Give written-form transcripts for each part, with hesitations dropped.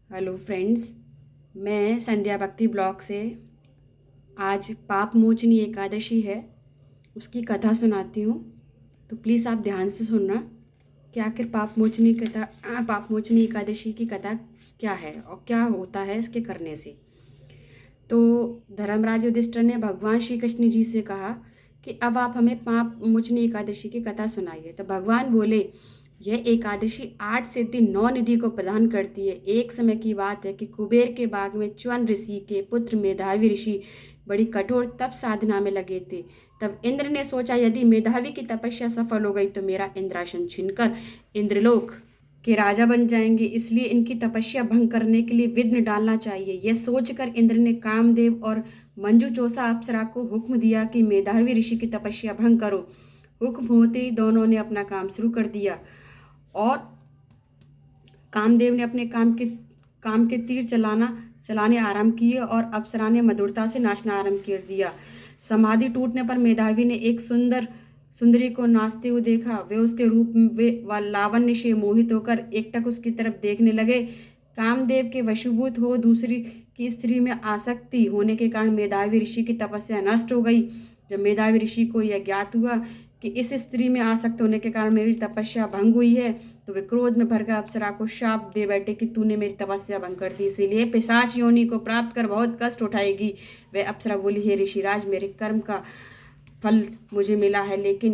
Hello friends, मैं संध्या भक्ति blog से आज पाप मोचनी एकादशी है उसकी कथा सुनाती हूँ। तो प्लीज़ आप ध्यान से सुनना कि आखिर पाप मोचनी एकादशी की कथा क्या है और क्या होता है इसके करने से। तो धर्मराज युधिष्ठिर ने भगवान श्री कृष्ण जी से कहा कि अब आप हमें पाप मोचनी एकादशी की कथा सुनाइए। तो भगवान बोले, यह एकादशी 8 सिद्धि 9 निधि को प्रदान करती है। एक समय की बात है कि कुबेर के बाग में च्वन ऋषि के पुत्र मेधावी ऋषि बड़ी कठोर तप साधना में लगे थे। तब इंद्र ने सोचा, यदि मेधावी की तपस्या सफल हो गई तो मेरा इंद्रासन छीनकर इंद्रलोक के राजा बन जाएंगे, इसलिए इनकी तपस्या भंग करने के लिए विघ्न डालना चाहिए। यह सोचकर इंद्र ने कामदेव और मंजुचोसा अप्सरा को हुक्म दिया कि मेधावी ऋषि की तपस्या भंग करो। हुक्म होते ही दोनों ने अपना काम शुरू कर दिया और कामदेव ने अपने काम के तीर चलाने आरंभ किए और अप्सरा ने मधुरता से नाचना आरंभ कर दिया। समाधि टूटने पर मेधावी ने एक सुंदरी को नाचते हुए देखा। वे उसके रूप व लावण्य से मोहित होकर एकटक उसकी तरफ देखने लगे। कामदेव के वशीभूत हो दूसरी की स्त्री में आसक्ति होने के कारण मेधावी ऋषि की तपस्या नष्ट हो गई। जब मेधावी ऋषि को यह ज्ञात हुआ कि इस स्त्री में आसक्त होने के कारण मेरी तपस्या भंग हुई है, तो वे क्रोध में भरकर अप्सरा को शाप दे बैठे कि तूने मेरी तपस्या भंग कर दी, इसीलिए पिशाच योनि को प्राप्त कर बहुत कष्ट उठाएगी। वे अप्सरा बोली, हे ऋषिराज, मेरे कर्म का फल मुझे मिला है, लेकिन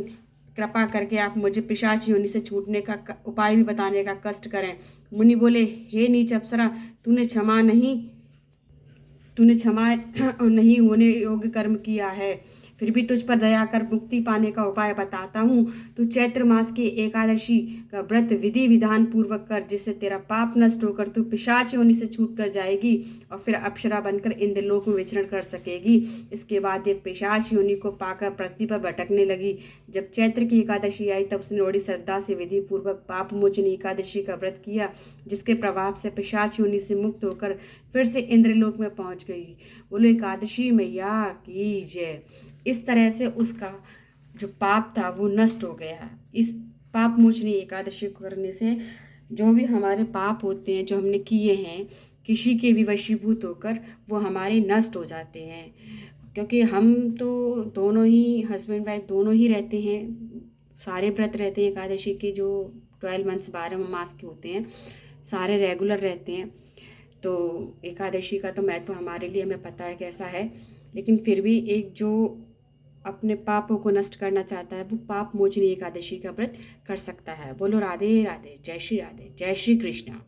कृपा करके आप मुझे पिशाच योनि से छूटने का उपाय भी बताने का कष्ट करें। मुनि बोले, हे नीच अप्सरा, तूने क्षमा नहीं होने योग्य कर्म किया है, फिर भी तुझ पर दया कर मुक्ति पाने का उपाय बताता हूँ। तू चैत्र मास की एकादशी का व्रत विधि विधान पूर्वक कर, जिससे तेरा पाप नष्ट होकर तू पिशाच योनि से छूट कर जाएगी और फिर अप्सरा बनकर इंद्रलोक में विचरण कर सकेगी। इसके बाद देव पिशाच योनि को पाकर पृथ्वी पर भटकने लगी। जब चैत्र की एकादशी आई तब उसने बड़ी श्रद्धा से विधि पूर्वक पाप मोचनी एकादशी का व्रत किया, जिसके प्रभाव से पिशाच योनि से मुक्त होकर फिर से इंद्रलोक में पहुंच गई। बोलो एकादशी मैया की जय। इस तरह से उसका जो पाप था वो नष्ट हो गया। इस पाप मोचनी एकादशी करने से जो भी हमारे पाप होते हैं, जो हमने किए हैं किसी के भी वशीभूत होकर, वो हमारे नष्ट हो जाते हैं। क्योंकि हम तो दोनों ही हस्बैंड वाइफ दोनों ही रहते हैं, सारे व्रत रहते हैं एकादशी के, जो 12 मंथ्स 12 मास के होते हैं, सारे रेगुलर रहते हैं। तो एकादशी का तो महत्व हमारे लिए हमें पता है कैसा है, लेकिन फिर भी एक जो अपने पापों को नष्ट करना चाहता है वो पाप मोचनी एकादशी का व्रत कर सकता है। बोलो राधे राधे, जय श्री राधे, जय श्री कृष्णा।